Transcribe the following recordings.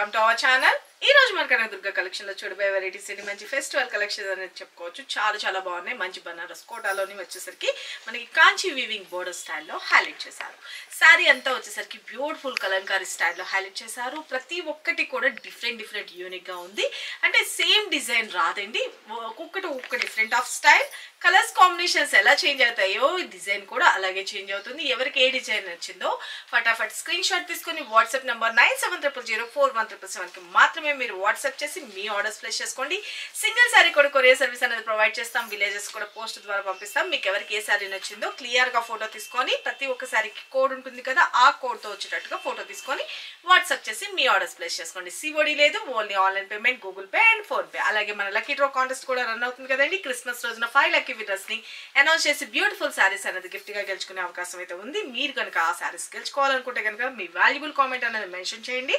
Welcome to our channel. ఈ రోజు మన కనకదుర్గ కలెక్షన్ లో చూడబోయే వెరైటీస్ ఏంటి మంచి ఫెస్టివల్ కలెక్షన్ అనేది చెప్పుకోవచ్చు. చాలా బాగున్నాయి. మంచి బనారస్ కోటాలోని వచ్చేసరికి మనకి కాంచి వీవింగ్ బోర్డర్ స్టైల్లో హైలైట్ చేశారు. శారీ అంతా వచ్చేసరికి బ్యూటిఫుల్ కలంకారీ స్టైల్లో హైలైట్ చేశారు. ప్రతి ఒక్కటి కూడా డిఫరెంట్ యూనిక్ గా ఉంది. అంటే సేమ్ డిజైన్ రాదండి, ఒక్కొక్క different of style. Colours combinations ఎలా చేంజ్ అవుతాయో ఈ డిజైన్ కూడా అలాగే చేంజ్ అవుతుంది. ఎవరికి ఏ డిజైన్ నచ్చిందో ఫటాఫట్ స్క్రీన్ షాట్ తీసుకొని వాట్సాప్ నంబర్ 9700041777 కి మాత్రమే మీరు వాట్సాప్ చేసి మీ ఆర్డర్స్ ప్లేస్ చేసుకోండి. సింగిల్ సారీ కూడా కొరియర్ సర్వీస్ అనేది ప్రొవైడ్ చేస్తాం. విలేజెస్ కూడా పోస్ట్ ద్వారా పంపిస్తాం. మీకు ఎవరికి ఏ సారీ నచ్చిందో క్లియర్ గా ఫోటో తీసుకొని ప్రతి ఒక్క సారీకి కోడ్ ఉంటుంది కదా, ఆ కోడ్ తో వచ్చేటట్టుగా ఫోటో తీసుకొని వాట్సాప్ చేసి మీ ఆర్డర్స్ ప్లేస్ చేసుకోండి. సిఓడి లేదు, only online payment, Google pay and phone pay. అలాగే మన లక్కీ డ్రా కాంటెస్ట్ కూడా రన్ అవుతుంది కదండి. క్రిస్మస్ రోజున 5 లక్కీ విన్నర్స్ ని అనౌన్స్ చేసి బ్యూటిఫుల్ సారీస్ అనేది గిఫ్ట్ గా గెలుచుకునే అవకాశం అయితే ఉంది. మీరు కనుక ఆ సారీస్ గెలుచుకోవాలనుకుంటే కనుక మీ వాల్యుబుల్ కామెంట్ అనేది మెన్షన్ చేయండి.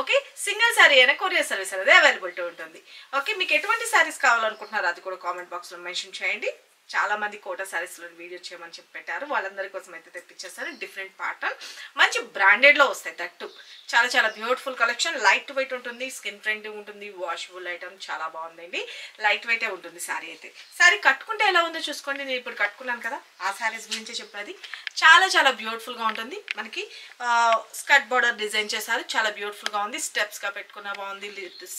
ఓకే, సింగిల్ సారీ అయినా కొరియర్ సర్వీస్ అనేది అవైలబిలిటీ ఉంటుంది. ఓకే, మీకు ఎటువంటి సారీస్ కావాలనుకుంటున్నారో అది కూడా కామెంట్ బాక్స్ లో మెన్షన్ చేయండి. చాలా మంది కోటా సారీస్ లో వీడియో చేయమని చెప్పి పెట్టారు. వాళ్ళందరి కోసం అయితే తెప్పించేస్తారు. డిఫరెంట్ ప్యాటర్న్, మంచి బ్రాండెడ్ లో వస్తాయి. దట్టు చాలా బ్యూటిఫుల్ కలెక్షన్. లైట్ వెయిట్ ఉంటుంది, స్కిన్ ఫ్రెండ్లీ ఉంటుంది, వాషబుల్ ఐటమ్. చాలా బాగుందండి. లైట్ వెయిటే ఉంటుంది శారీ అయితే. శారీ కట్టుకుంటే ఎలా ఉందో చూసుకోండి. నేను ఇప్పుడు కట్టుకున్నాను కదా, ఆ శారీస్ గురించి చెప్పేది. చాలా బ్యూటిఫుల్ గా ఉంటుంది. మనకి స్కర్ట్ బార్డర్ డిజైన్ చేశారు. చాలా బ్యూటిఫుల్ గా ఉంది. స్టెప్స్ గా పెట్టుకున్నా బాగుంది,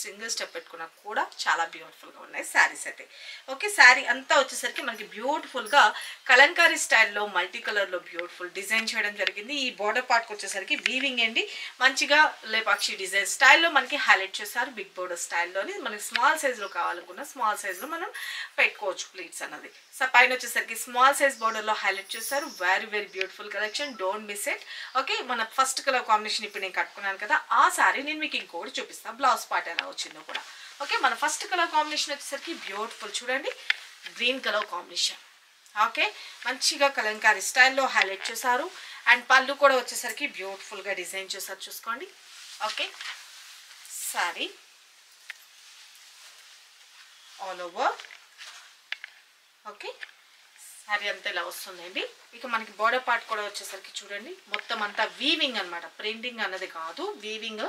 సింగిల్ స్టెప్ పెట్టుకున్నా కూడా చాలా బ్యూటిఫుల్ గా ఉన్నాయి శారీస్ అయితే. ఓకే, శారీ అంతా వచ్చేసరికి మనకి బ్యూటిఫుల్ గా కలంకారీ స్టైల్లో మల్టీ కలర్ లో బ్యూటిఫుల్ డిజైన్ చేయడం జరిగింది. ఈ బోర్డర్ పార్ట్ వచ్చేసరికి వీవింగ్ అండి. మంచిగా లేపాక్షి డిజైన్ స్టైల్లో మనకి హైలైట్ చేశారు. బిగ్ బోర్డర్ స్టైల్లోని మనకి స్మాల్ సైజ్ లో కావాలనుకున్న స్మాల్ సైజ్ లో మనం పెట్టుకోవచ్చు ప్లీట్స్ అన్నది. సో పైన వచ్చేసరికి స్మాల్ సైజ్ బోర్డర్ లో హైలైట్ చేశారు. Very beautiful collection. Don't miss it. Okay, మన ఫస్ట్ కలర్ కాంబినేషన్ ఇప్పుడు నేను కట్టుకున్నాను కదా, ఆ సారీ నేను మీకు ఇంకోటి చూపిస్తాను. బ్లౌజ్ పార్ట్ ఎలా వచ్చిందో కూడా. ఓకే, మన ఫస్ట్ కలర్ కాంబినేషన్ వచ్చేసరికి బ్యూటిఫుల్ చూడండి, గ్రీన్ కలర్ కాంబినేషన్. ఓకే, మంచిగా కలంకారీ స్టైల్లో హైలైట్ చేశారు. అండ్ పళ్ళు కూడా వచ్చేసరికి బ్యూటిఫుల్ గా డిజైన్ చేశారు, చూసుకోండి. Okay, sorry all over. Okay, sorry అంతా ఇలా వస్తుందండి. ఇక మనకి బోర్డర్ పార్ట్ కూడా వచ్చేసరికి చూడండి, మొత్తం అంతా వీవింగ్ అనమాట. ప్రింటింగ్ అన్నది కాదు, వీవింగ్.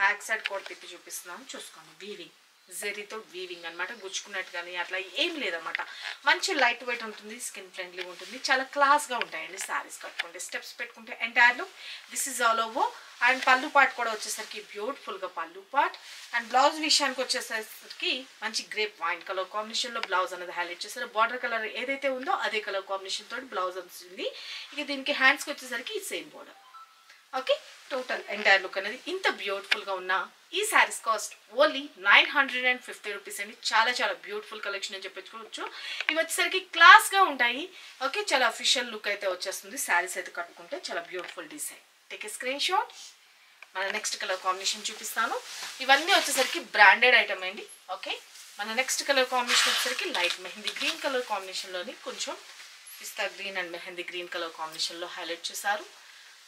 బ్యాక్ సైడ్ కూడా తిప్పి చూపిస్తున్నాను, చూసుకోండి. వీవింగ్, జెరీతో వీవింగ్ అనమాట. గుచ్చుకున్నట్టు కానీ అట్లా ఏం లేదనమాట. మంచి లైట్ వెయిట్ ఉంటుంది, స్కిన్ ఫ్రెండ్లీ ఉంటుంది. చాలా క్లాస్గా ఉంటాయండి శారీస్ కట్టుకుంటే. స్టెప్స్ పెట్టుకుంటే entire look this is all over. And పళ్ళు పార్ట్ కూడా వచ్చేసరికి బ్యూటిఫుల్గా పళ్ళు పార్ట్. అండ్ బ్లౌజ్ విషయానికి వచ్చేసరికి మంచి గ్రేప్ వైన్ కలర్ కాంబినేషన్లో బ్లౌజ్ అనేది హైలైట్ చేస్తారు. బార్డర్ కలర్ ఏదైతే ఉందో అదే కలర్ కాంబినేషన్ తోటి బ్లౌజ్ వస్తుంది. ఇక దీనికి హ్యాండ్స్కి వచ్చేసరికి same border. Okay, total entire look అనేది ఇంత బ్యూటిఫుల్గా ఉన్న ఈ శారీస్ కాస్ట్ ఓన్లీ 950 రూపీస్ అండి. చాలా బ్యూటిఫుల్ కలెక్షన్ అని చెప్పుకోవచ్చు. ఇవి వచ్చేసరికి క్లాస్గా ఉంటాయి. ఓకే, చాలా అఫీషియల్ లుక్ అయితే వచ్చేస్తుంది. శారీస్ అయితే కట్టుకుంటే చాలా beautiful design. Take a screenshot. మన నెక్స్ట్ కలర్ కాంబినేషన్ చూపిస్తాను. ఇవన్నీ వచ్చేసరికి బ్రాండెడ్ ఐటమ్ అండి. ఓకే, మన నెక్స్ట్ కలర్ కాంబినేషన్ వచ్చేసరికి లైట్ మెహందీ గ్రీన్ కలర్ కాంబినేషన్లోని కొంచెం pista green and mehndi green colour కాంబినేషన్లో హైలైట్ చేశారు.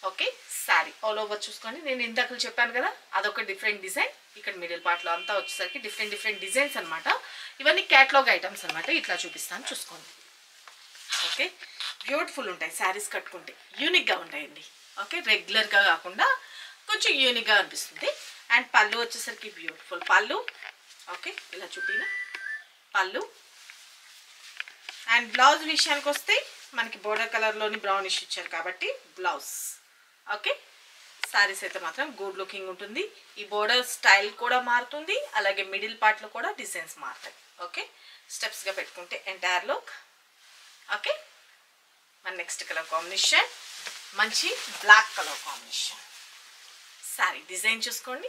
ఓకే, శారీ ఆల్ ఓవర్ చూసుకోండి. నేను ఇందాక చెప్పాను కదా, అదొక డిఫరెంట్ డిజైన్. ఇక్కడ మిడిల్ పార్ట్లో అంతా వచ్చేసరికి డిఫరెంట్ డిజైన్స్ అనమాట. ఇవన్నీ క్యాటలాగ్ ఐటమ్స్ అనమాట. ఇట్లా చూపిస్తాను, చూసుకోండి. ఓకే, బ్యూటిఫుల్ ఉంటాయి శారీస్ కట్టుకుంటే. యూనిక్గా ఉంటాయండి. ఓకే, రెగ్యులర్గా కాకుండా కొంచెం యూనిక్గా అనిపిస్తుంది. అండ్ పళ్ళు వచ్చేసరికి బ్యూటిఫుల్ పళ్ళు. ఓకే, ఇలా చూపిన పళ్ళు. అండ్ బ్లౌజ్ విషయానికి వస్తే మనకి బోర్డర్ కలర్లోని బ్రౌనిష్ ఇచ్చారు కాబట్టి బ్లౌజ్. ఓకే, శారీస్ అయితే మాత్రం గుడ్ లుకింగ్ ఉంటుంది. ఈ బోర్డర్ స్టైల్ కూడా మారుతుంది. అలాగే మిడిల్ పార్ట్లో కూడా డిజైన్స్ మారుతాయి. ఓకే, స్టెప్స్గా పెట్టుకుంటే ఎంటైర్ లుక్. ఓకే, మన నెక్స్ట్ కలర్ కాంబినేషన్ మంచి black colour combination. Sari design చూసుకోండి,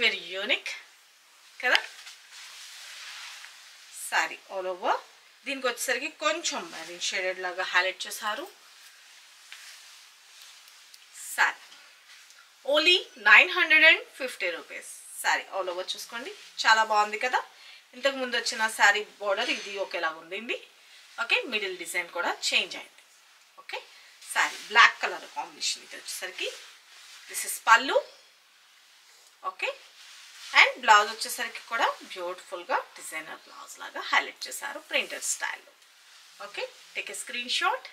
వెరీ యూనిక్ కదా. Sari all over. దీనికి వచ్చేసరికి కొంచెం మెరూన్ షేడెడ్ లాగా హైలైట్ చేశారు. Sari only 950 rupees. Sari all over చూసుకోండి, చాలా బాగుంది కదా. ఇంతకు ముందు వచ్చిన శారీ బోర్డర్ ఇది ఒకేలాగా ఉందండి. ఓకే, మిడిల్ డిజైన్ కూడా చేంజ్ అయింది. Okay, sari black colour combination. ఇది వచ్చేసరికి this is pallu. Okay, and blouse వచ్చేసరికి కూడా బ్యూటిఫుల్గా డిజైనర్ బ్లౌజ్ లాగా హైలైట్ చేశారు ప్రింటెడ్ స్టైల్లో. Okay, take a screenshot.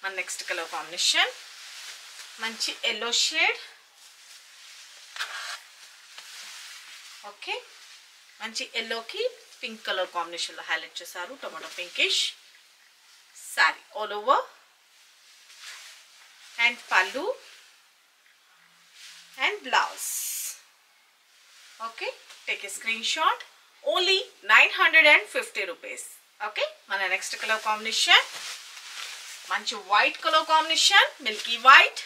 మన నెక్స్ట్ కలర్ కాంబినేషన్ మంచి ఎల్లో షేడ్. ఓకే, మంచి ఎల్లోకి పింక్ కలర్ కాంబినేషన్లో హైలైట్ చేశారు. Tomato pinkish sari all over and pallu and blouse. Okay, take a screenshot. Only 950 rupees. Okay, మన next colour combination మంచి white colour combination, Milky white.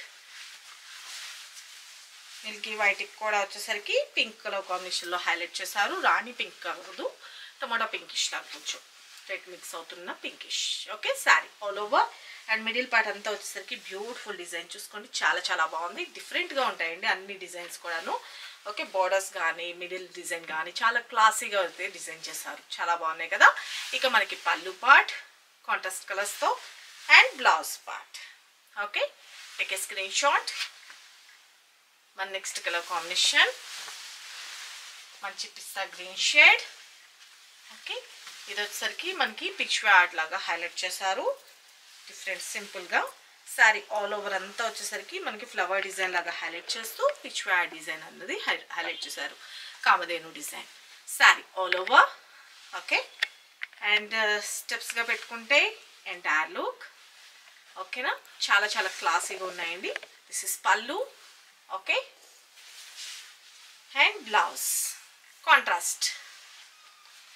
Milky white కూడా వచ్చేసరికి pink colour కాంబినేషన్లో highlight చేశారు. రాణి pink కాదు, tomato pinkish లాగా కొంచెం red mix అవుతున్న pinkish. Okay, sari all over and middle part అంతా వచ్చేసరికి బ్యూటిఫుల్ డిజైన్ చూసుకోండి. చాలా చాలా బాగుంది. డిఫరెంట్గా ఉంటాయండి అన్ని డిజైన్స్ కూడాను. ఓకే, బార్డర్స్ కానీ మిడిల్ డిజైన్ కానీ చాలా క్లాసీగా అయితే డిజైన్ చేశారు. చాలా బాగున్నాయి కదా. ఇక మనకి పళ్ళు పార్ట్ కాంట్రాస్ట్ కలర్స్తో and blouse part. Okay, take a screenshot. మన నెక్స్ట్ కలర్ కాంబినేషన్ మంచి పిస్తా గ్రీన్ షేడ్. ఓకే, ఇది వచ్చేసరికి మనకి పిచ్వే ఆర్ట్ లాగా హైలైట్ చేశారు. డిఫరెంట్ సింపుల్గా శారీ ఆల్ ఓవర్ అంతా వచ్చేసరికి మనకి ఫ్లవర్ డిజైన్ లాగా హైలైట్ చేస్తూ పిచ్వే ఆర్ట్ డిజైన్ అన్నది హైలైట్ చేశారు. Kamadhenu design sari all over. Okay, and స్టెప్స్గా పెట్టుకుంటే ఎంటైర్ లుక్. ఓకేనా, చాలా చాలా క్లాసీగా ఉన్నాయండి. This is pallu. Okay, and blouse contrast.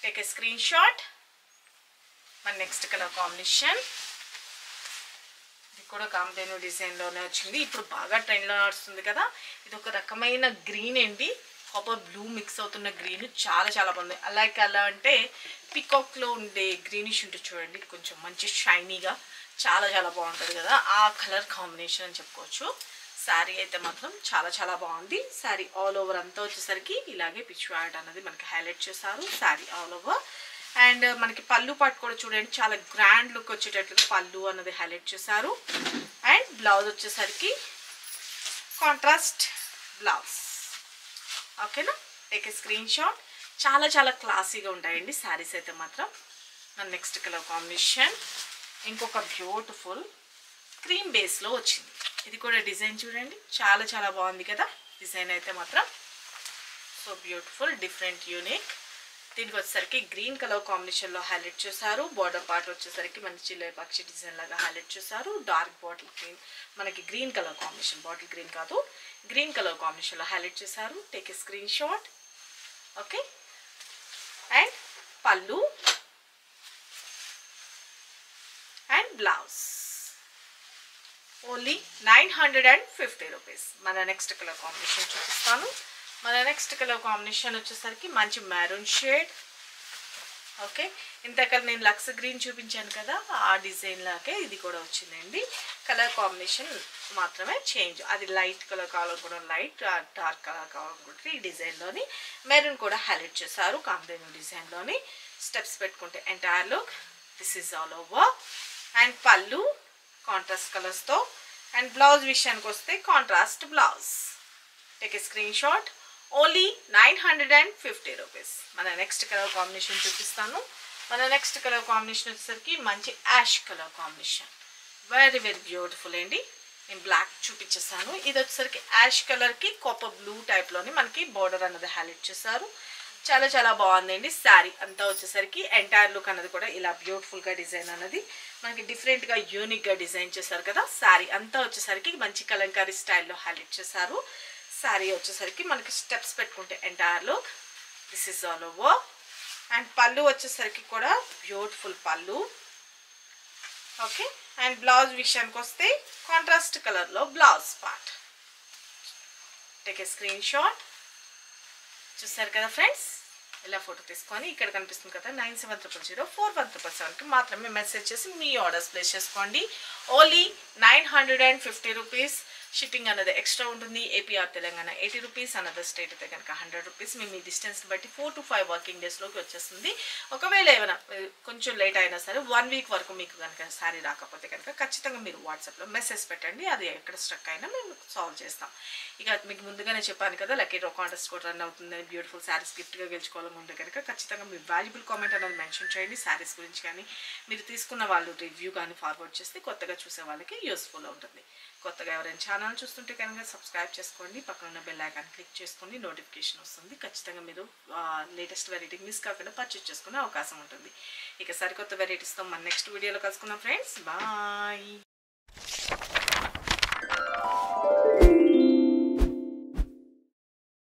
Take a screenshot. మన నెక్స్ట్ కలర్ కాంబినేషన్ ఇది కూడా కామధేను డిజైన్లోనే వచ్చింది. ఇప్పుడు బాగా ట్రెండ్లో నడుస్తుంది కదా. ఇది ఒక రకమైన గ్రీన్ అండి, కాపర్ బ్లూ మిక్స్ అవుతున్న గ్రీన్. చాలా చాలా బాగుంది. అలాగే అలా అంటే పికాక్లో ఉండే గ్రీనిష్ ఉంటుంది చూడండి, కొంచెం మంచి షైనీగా చాలా చాలా బాగుంటుంది కదా. ఆ కలర్ కాంబినేషన్ అని చెప్పుకోవచ్చు. శారీ అయితే మాత్రం చాలా చాలా బాగుంది. శారీ ఆల్ ఓవర్ అంతా వచ్చేసరికి ఇలాగే పిచ్వే ఆర్ట్ అనేది మనకి హైలైట్ చేశారు. శారీ ఆల్ ఓవర్ అండ్ మనకి పళ్ళు పాటు కూడా చూడండి, చాలా గ్రాండ్ లుక్ వచ్చేటట్లుగా పళ్ళు అన్నది హైలైట్ చేశారు. అండ్ బ్లౌజ్ వచ్చేసరికి కాంట్రాస్ట్ బ్లౌజ్. ఓకేనా, టేక్ ఏ స్క్రీన్ షాట్. చాలా చాలా క్లాసీగా ఉంటాయండి శారీస్ అయితే మాత్రం. మన నెక్స్ట్ కలర్ కాంబినేషన్ ఇంకొక బ్యూటిఫుల్ క్రీమ్ బేస్లో వచ్చింది. ఇది కూడా డిజైన్ చూడండి, చాలా చాలా బాగుంది కదా. డిజైన్ అయితే మాత్రం సో బ్యూటిఫుల్, డిఫరెంట్, యూనిక్. దీనికి వచ్చేసరికి గ్రీన్ కలర్ కాంబినేషన్లో హైలైట్ చేశారు. బార్డర్ పార్ట్ వచ్చేసరికి మంచి పక్షి డిజైన్ లాగా హైలైట్ చేశారు. డార్క్ బాటిల్ గ్రీన్, మనకి green colour combination, bottle green కాదు గ్రీన్ కలర్ కాంబినేషన్లో హైలైట్ చేశారు. Take a screen shot. Okay, and pallu and blouse. Only 950 rupees. మన నెక్స్ట్ కలర్ కాంబినేషన్ చూపిస్తాను. మన నెక్స్ట్ కలర్ కాంబినేషన్ వచ్చేసరికి మంచి మెరూన్ షేడ్. ఓకే, ఇంతకల్ నేను లక్స్ గ్రీన్ చూపించాను కదా, ఆ డిజైన్ లాగే ఇది కూడా వచ్చిందండి. కలర్ కాంబినేషన్ మాత్రమే చేంజ్. అది లైట్ కలర్ కావాలనుకుంటే లైట్, డార్క్ కలర్ కావాలనుకుంటే ఈ డిజైన్లోని మెరూన్ కూడా హైలైట్ చేశారు. కాంబినేషన్ డిజైన్లోని స్టెప్స్ పెట్టుకుంటే entire look. This is all over and పళ్ళు కాంట్రాస్ట్ కలర్స్తో అండ్ బ్లౌజ్ విషయానికి వస్తే contrast blouse. Take a screenshot. Only 950 rupees. మన నెక్స్ట్ కలర్ కాంబినేషన్ చూపిస్తాను. మన నెక్స్ట్ కలర్ కాంబినేషన్ వచ్చేసరికి మంచి ash colour combination. Very very beautiful అండి. నేను బ్లాక్ చూపించేసాను. ఇది వచ్చేసరికి యాష్ కలర్కి కాపర్ బ్లూ టైప్లోని మనకి బార్డర్ అన్నది హైలైట్ చేశారు. చాలా చాలా బాగుందండి. శారీ అంతా వచ్చేసరికి ఎంటైర్ లుక్ అన్నది కూడా ఇలా బ్యూటిఫుల్గా డిజైన్ అన్నది మనకి డిఫరెంట్గా యూనిక్గా డిజైన్ చేశారు కదా. శారీ అంతా వచ్చేసరికి మంచి కలంకారీ స్టైల్లో హైలైట్ చేశారు. శారీ వచ్చేసరికి మనకి స్టెప్స్ పెట్టుకుంటే entire look. This is all over and పళ్ళు వచ్చేసరికి కూడా బ్యూటిఫుల్ పళ్ళు. ఓకే, అండ్ బ్లౌజ్ విషయానికి వస్తే కాంట్రాస్ట్ కలర్లో blouse part. Take a screen shot. చూసారు కదా ఫ్రెండ్స్, ఇలా ఫోటో తీసుకొని ఇక్కడ కనిపిస్తుంది కదా 97004177కి మాత్రమే మెసేజ్ చేసి మీ ఆర్డర్స్ ప్లేస్ చేసుకోండి. Only 950 rupees. షిప్పింగ్ అనేది ఎక్స్ట్రా ఉంటుంది. APR Telangana 80 rupees, another state అయితే కనుక 100 రూపీస్. మీ డిస్టెన్స్ని బట్టి 4 to 5 వర్కింగ్ డేస్లోకి వచ్చేస్తుంది. ఒకవేళ ఏమైనా కొంచెం లేట్ అయినా సరే 1 వీక్ వరకు మీకు కనుక శారీ రాకపోతే కనుక ఖచ్చితంగా మీరు వాట్సాప్లో మెసేజ్ పెట్టండి. అది ఎక్కడ స్ట్రక్ అయినా మేము సాల్వ్ చేస్తాం. ఇక మీకు ముందుగానే చెప్పాను కదా లక్కీ డ్రా కాంటెస్ట్ కూడా రన్ అవుతుందని. బ్యూటిఫుల్ శారీస్ గిఫ్ట్గా గెలుచుకోవాలనుకుంటే కనుక ఖచ్చితంగా మీ వాల్యుబుల్ కామెంట్ అనేది మెన్షన్ చేయండి. శారీస్ గురించి కానీ మీరు తీసుకున్న వాళ్ళు రివ్యూ కానీ ఫార్వర్డ్ చేస్తే కొత్తగా చూసే వాళ్ళకి యూస్ఫుల్ ఉంటుంది. కొత్తగా ఎవరైనా ఛానల్ ఛానల్ చూస్తుంటే కనుక సబ్స్క్రైబ్ చేసుకోండి, పక్కన ఉన్న బెల్ ఐకాన్ క్లిక్ చేసుకోండి, నోటిఫికేషన్ వస్తుంది. ఖచ్చితంగా మీరు లేటెస్ట్ వెరైటీ మిస్ కాకుండా పర్చేస్ చేసుకునే అవకాశం ఉంటుంది. ఇక సరికొత్త వెరైటీస్తో మన నెక్స్ట్ వీడియోలో కలుసుకుందాం ఫ్రెండ్స్. బాయ్.